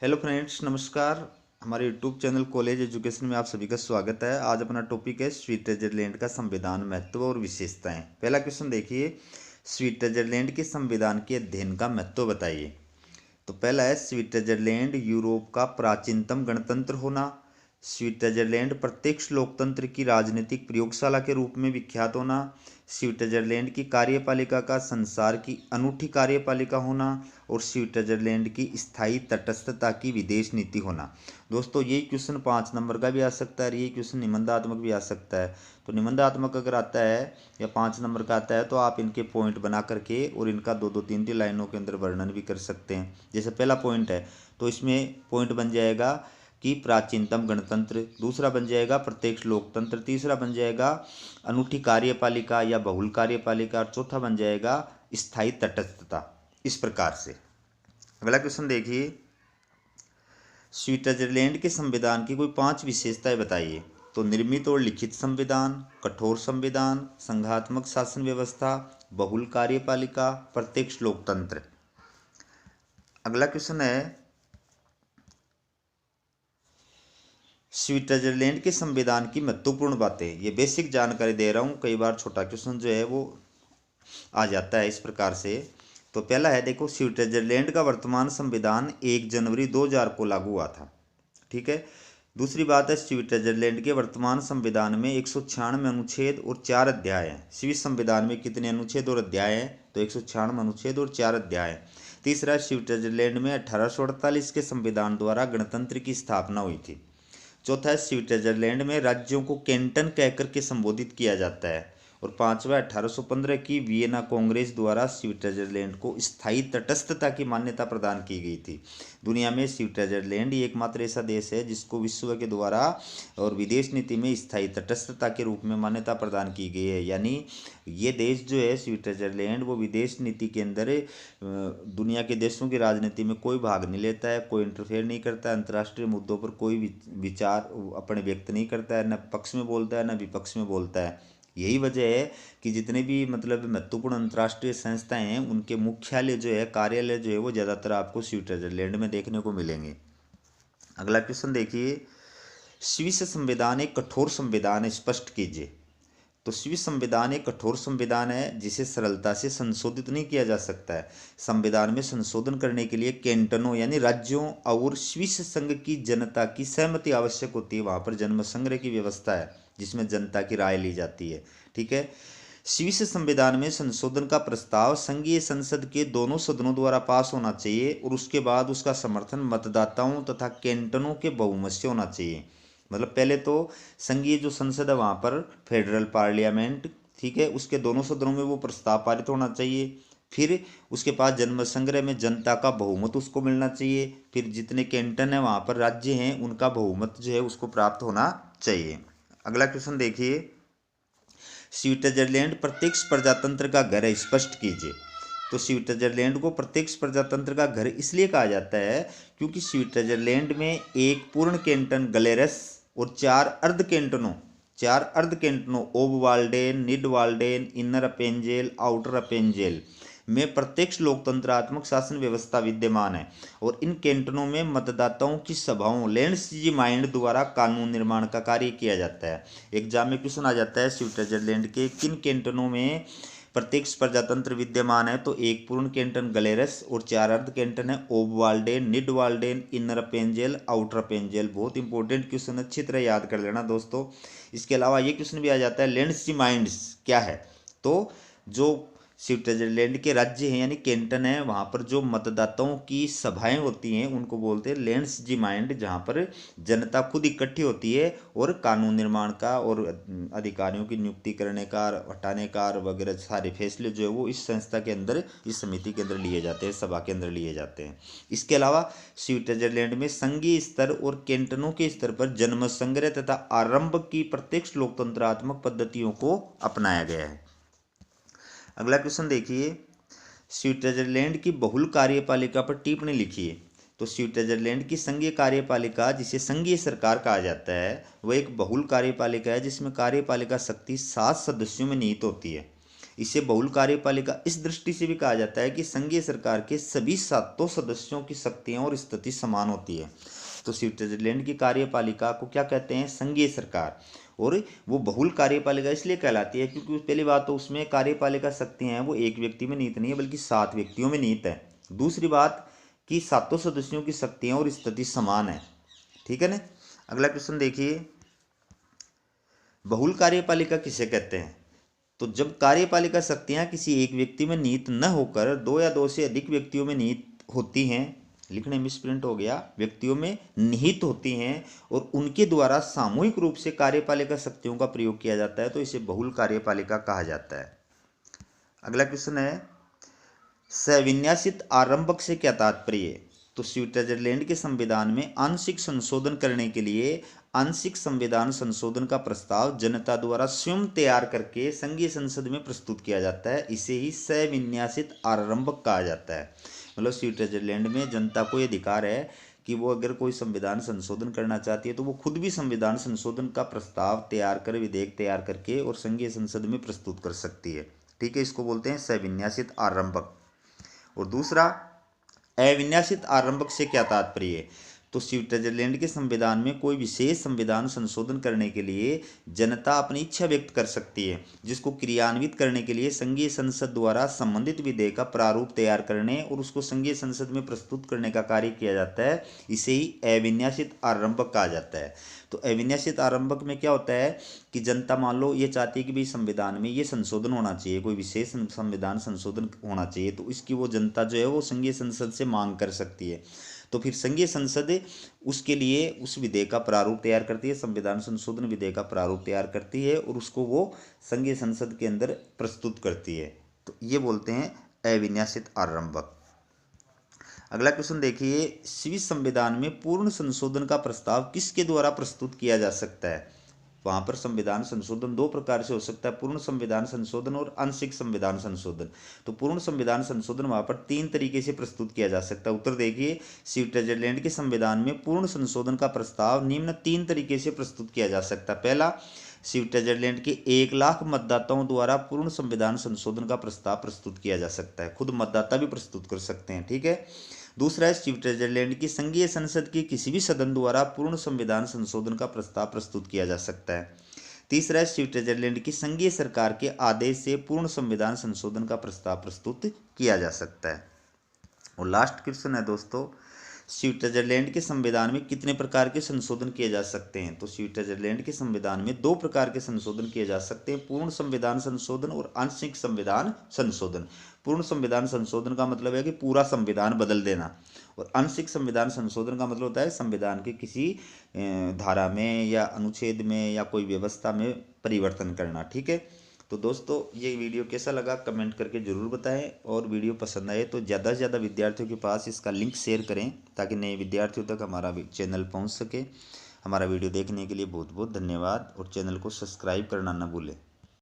Hello friends, नमस्कार। हमारे YouTube channel college education में आप सभी का स्वागत है। आज अपना टॉपिक है स्विट्जरलैंड का संविधान, महत्व और विशेषताएं। पहला क्वेश्चन देखिए, स्विट्जरलैंड के संविधान के अध्ययन का महत्व बताइए। तो पहला है, स्विट्जरलैंड यूरोप का प्राचीनतम गणतंत्र होना। स्विट्जरलैंड प्रत्यक्ष लोकतंत्र की राजनीतिक प्रयोगशाला के रूप में विख्यात होना। स्विट्जरलैंड की कार्यपालिका का संसार की अनूठी कार्यपालिका होना। और स्विट्जरलैंड की स्थायी तटस्थता की विदेश नीति होना। दोस्तों, ये क्वेश्चन 5 नंबर का भी आ सकता है और ये क्वेश्चन निबंधात्मक भी आ सकता है। तो निबंधात्मक अगर आता है या 5 नंबर का आता है तो आप इनके पॉइंट बना करके और इनका दो दो तीन तीन लाइनों के अंदर वर्णन भी कर सकते हैं। जैसे पहला पॉइंट है तो इसमें पॉइंट बन जाएगा कि प्राचीनतम गणतंत्र, दूसरा बन जाएगा प्रत्यक्ष लोकतंत्र, तीसरा बन जाएगा अनूठी कार्यपालिका या बहुल कार्यपालिका, और चौथा बन जाएगा स्थायी तटस्थता। इस प्रकार से अगला क्वेश्चन देखिए, स्विट्जरलैंड के संविधान की कोई 5 विशेषताएं बताइए। तो निर्मित और लिखित संविधान, कठोर संविधान, संघात्मक शासन व्यवस्था, बहुल कार्यपालिका, प्रत्यक्ष लोकतंत्र। अगला क्वेश्चन है, स्विट्जरलैंड के संविधान की महत्वपूर्ण बातें। ये बेसिक जानकारी दे रहा हूँ, कई बार छोटा क्वेश्चन जो है वो आ जाता है इस प्रकार से। तो पहला है, देखो, स्विट्जरलैंड का वर्तमान संविधान 1 जनवरी 2000 को लागू हुआ था। ठीक है। दूसरी बात है, स्विट्जरलैंड के वर्तमान संविधान में 196 अनुच्छेद और 4 अध्याय हैं। स्विस संविधान में कितने अनुच्छेद और अध्याय हैं? तो 196 अनुच्छेद और 4 अध्याय हैं। तीसरा, स्विट्जरलैंड में 1848 के संविधान द्वारा गणतंत्र की स्थापना हुई थी। चौथा है, स्विट्जरलैंड में राज्यों को कैंटन कहकर के संबोधित किया जाता है। और पांचवा, 1815 की वियना कांग्रेस द्वारा स्विट्जरलैंड को स्थायी तटस्थता की मान्यता प्रदान की गई थी। दुनिया में स्विट्जरलैंड ही एकमात्र ऐसा देश है जिसको विश्व के द्वारा और विदेश नीति में स्थायी तटस्थता के रूप में मान्यता प्रदान की गई है। यानी ये देश जो है स्विट्जरलैंड, वो विदेश नीति के अंदर दुनिया के देशों की राजनीति में कोई भाग नहीं लेता है, कोई इंटरफेयर नहीं करता है, अंतर्राष्ट्रीय मुद्दों पर कोई विचार अपने व्यक्त नहीं करता है, न पक्ष में बोलता है न विपक्ष में बोलता है। यही वजह है कि जितने भी मतलब महत्वपूर्ण अंतर्राष्ट्रीय संस्थाएं हैं उनके मुख्यालय जो है, कार्यालय जो है, वो ज़्यादातर आपको स्विट्जरलैंड में देखने को मिलेंगे। अगला क्वेश्चन देखिए, स्विस संविधान एक कठोर संविधान है, स्पष्ट कीजिए। तो स्विस संविधान एक कठोर संविधान है जिसे सरलता से संशोधित नहीं किया जा सकता है। संविधान में संशोधन करने के लिए कैंटनों यानी राज्यों और स्विस संघ की जनता की सहमति आवश्यक होती है। वहाँ पर जन्म संग्रह की व्यवस्था है जिसमें जनता की राय ली जाती है। ठीक है। स्विस संविधान में संशोधन का प्रस्ताव संघीय संसद के दोनों सदनों द्वारा पास होना चाहिए और उसके बाद उसका समर्थन मतदाताओं तथा कैंटनों के बहुमत से होना चाहिए। मतलब पहले तो संघीय जो संसद है वहाँ पर फेडरल पार्लियामेंट, ठीक है, उसके दोनों सदनों में वो प्रस्ताव पारित होना चाहिए। फिर उसके पास जन्म संग्रह में जनता का बहुमत उसको मिलना चाहिए। फिर जितने कैंटन है वहाँ पर राज्य हैं उनका बहुमत जो है उसको प्राप्त होना चाहिए। अगला क्वेश्चन देखिए, स्विट्जरलैंड प्रत्यक्ष प्रजातंत्र का घर है, स्पष्ट कीजिए। तो स्विट्जरलैंड को प्रत्यक्ष प्रजातंत्र का घर इसलिए कहा जाता है क्योंकि स्विट्जरलैंड में एक पूर्ण कैंटन गलेरस और चार अर्ध कैंटनों ओबवाल्डेन, निडवाल्डेन, इनर अपेंजेल, आउटर अपेंजेल में प्रत्यक्ष लोकतंत्रात्मक शासन व्यवस्था विद्यमान है। और इन कैंटनों में मतदाताओं की सभाओं लैंड्सजीमाइंड द्वारा कानून निर्माण का कार्य किया जाता है। एग्जाम में क्वेश्चन आ जाता है स्विट्जरलैंड के किन कैंटनों में प्रत्यक्ष प्रजातंत्र विद्यमान है। तो एक पूर्ण कैंटन गलेरस और 4 अर्ध कैंटन है ओबवाल्डेन, निडवाल्डेन, इनर अपेंजेल, आउटर अपेंजेल। बहुत इंपॉर्टेंट क्वेश्चन, अच्छी तरह याद कर लेना दोस्तों। इसके अलावा ये क्वेश्चन भी आ जाता है लैंड्सजीमाइंड्स क्या है। तो जो स्विट्जरलैंड के राज्य हैं यानी कैंटन है वहाँ पर जो मतदाताओं की सभाएं होती हैं उनको बोलते हैं लैंड्सजीमाइंड, जहाँ पर जनता खुद इकट्ठी होती है और कानून निर्माण का और अधिकारियों की नियुक्ति करने का, हटाने का वगैरह सारे फैसले जो है वो इस संस्था के अंदर, इस समिति के अंदर लिए जाते हैं, सभा के अंदर लिए जाते हैं। इसके अलावा स्विट्जरलैंड में संघीय स्तर और कैंटनों के स्तर पर जन्म संग्रह तथा आरंभ की प्रत्यक्ष लोकतंत्रात्मक पद्धतियों को अपनाया गया है। अगला क्वेश्चन देखिए, स्विट्जरलैंड की बहुल कार्यपालिका पर टिप्पणी लिखिए। तो स्विट्जरलैंड की संघीय कार्यपालिका जिसे संघीय सरकार कहा जाता है वह एक बहुल कार्यपालिका है जिसमें कार्यपालिका शक्ति 7 सदस्यों में निहित होती है। इसे बहुल कार्यपालिका इस दृष्टि से भी कहा जाता है कि संघीय सरकार के सभी 7 सदस्यों की शक्तियां और स्थिति समान होती है। तो स्विट्जरलैंड की कार्यपालिका को क्या कहते हैं? संघीय सरकार। और वो बहुल कार्यपालिका इसलिए कहलाती है क्योंकि पहली बात तो उसमें कार्यपालिका शक्तियां हैं वो एक व्यक्ति में निहित नहीं है बल्कि 7 व्यक्तियों में निहित है। दूसरी बात कि 7 सदस्यों की शक्तियां और स्थिति समान है। ठीक है ना। अगला क्वेश्चन देखिए, बहुल कार्यपालिका किसे कहते हैं? तो जब कार्यपालिका शक्तियां किसी एक व्यक्ति में निहित न होकर 2 या 2 से अधिक व्यक्तियों में निहित होती हैं, लिखने में मिसप्रिंट हो गया, व्यक्तियों में निहित होती हैं और उनके द्वारा सामूहिक रूप से कार्यपालिका शक्तियों का प्रयोग किया जाता है, तो इसे बहुल कार्यपालिका कहा जाता है। अगला क्वेश्चन है, सविन्यासित आरंभक से क्या तात्पर्य है? तो स्विट्जरलैंड के संविधान में आंशिक संशोधन करने के लिए आंशिक संविधान संशोधन का प्रस्ताव जनता द्वारा स्वयं तैयार करके संघीय संसद में प्रस्तुत किया जाता है। इसे ही सविन्यासित आरंभक कहा जाता है। मतलब स्विट्जरलैंड में जनता को ये अधिकार है कि वो अगर कोई संविधान संशोधन करना चाहती है तो वो खुद भी संविधान संशोधन का प्रस्ताव तैयार कर, विधेयक तैयार करके और संघीय संसद में प्रस्तुत कर सकती है। ठीक है, इसको बोलते हैं सविन्यासित आरंभक। और दूसरा, अविन्यासित आरंभक से क्या तात्पर्य है? तो स्विट्जरलैंड के संविधान में कोई विशेष संविधान संशोधन करने के लिए जनता अपनी इच्छा व्यक्त कर सकती है, जिसको क्रियान्वित करने के लिए संघीय संसद द्वारा संबंधित विधेयक का प्रारूप तैयार करने और उसको संघीय संसद में प्रस्तुत करने का कार्य किया जाता है। इसे ही अविन्यासित आरंभक कहा जाता है। तो अविन्यासित आरंभक में क्या होता है कि जनता मान लो ये चाहती है कि भाई संविधान में ये संशोधन होना चाहिए, कोई विशेष संविधान संशोधन होना चाहिए, तो इसकी वो जनता जो है वो संघीय संसद से मांग कर सकती है। तो फिर संघीय संसद उसके लिए उस विधेयक का प्रारूप तैयार करती है, संविधान संशोधन विधेयक का प्रारूप तैयार करती है और उसको वो संघीय संसद के अंदर प्रस्तुत करती है। तो ये बोलते हैं अविन्यासित आरंभक। अगला क्वेश्चन देखिए, स्विस संविधान में पूर्ण संशोधन का प्रस्ताव किसके द्वारा प्रस्तुत किया जा सकता है? वहाँ पर संविधान संशोधन 2 प्रकार से हो सकता है, पूर्ण संविधान संशोधन और आंशिक संविधान संशोधन। तो पूर्ण संविधान संशोधन वहाँ पर 3 तरीके से प्रस्तुत किया जा सकता है। उत्तर देखिए, स्विट्जरलैंड के संविधान में पूर्ण संशोधन का प्रस्ताव निम्न 3 तरीके से प्रस्तुत किया जा सकता है। पहला, स्विट्जरलैंड के 1 लाख मतदाताओं द्वारा पूर्ण संविधान संशोधन का प्रस्ताव प्रस्तुत किया जा सकता है, खुद मतदाता भी प्रस्तुत कर सकते हैं। ठीक है। दूसरा है, स्विट्जरलैंड की संघीय संसद के किसी भी सदन द्वारा पूर्ण संविधान संशोधन का प्रस्ताव प्रस्तुत किया जा सकता है। तीसरा है, स्विट्जरलैंड की संघीय सरकार के आदेश से पूर्ण संविधान संशोधन का प्रस्ताव प्रस्तुत किया जा सकता है। और लास्ट क्वेश्चन है दोस्तों, स्विट्जरलैंड के संविधान में कितने प्रकार के संशोधन किए जा सकते हैं? तो स्विट्जरलैंड के संविधान में 2 प्रकार के संशोधन किए जा सकते हैं, पूर्ण संविधान संशोधन और आंशिक संविधान संशोधन। पूर्ण संविधान संशोधन का मतलब है कि पूरा संविधान बदल देना, और आंशिक संविधान संशोधन का मतलब होता है संविधान के किसी धारा में या अनुच्छेद में या कोई व्यवस्था में परिवर्तन करना। ठीक है। तो दोस्तों, ये वीडियो कैसा लगा कमेंट करके ज़रूर बताएं, और वीडियो पसंद आए तो ज़्यादा से ज़्यादा विद्यार्थियों के पास इसका लिंक शेयर करें ताकि नए विद्यार्थियों तक हमारा चैनल पहुंच सके। हमारा वीडियो देखने के लिए बहुत बहुत धन्यवाद, और चैनल को सब्सक्राइब करना न भूलें।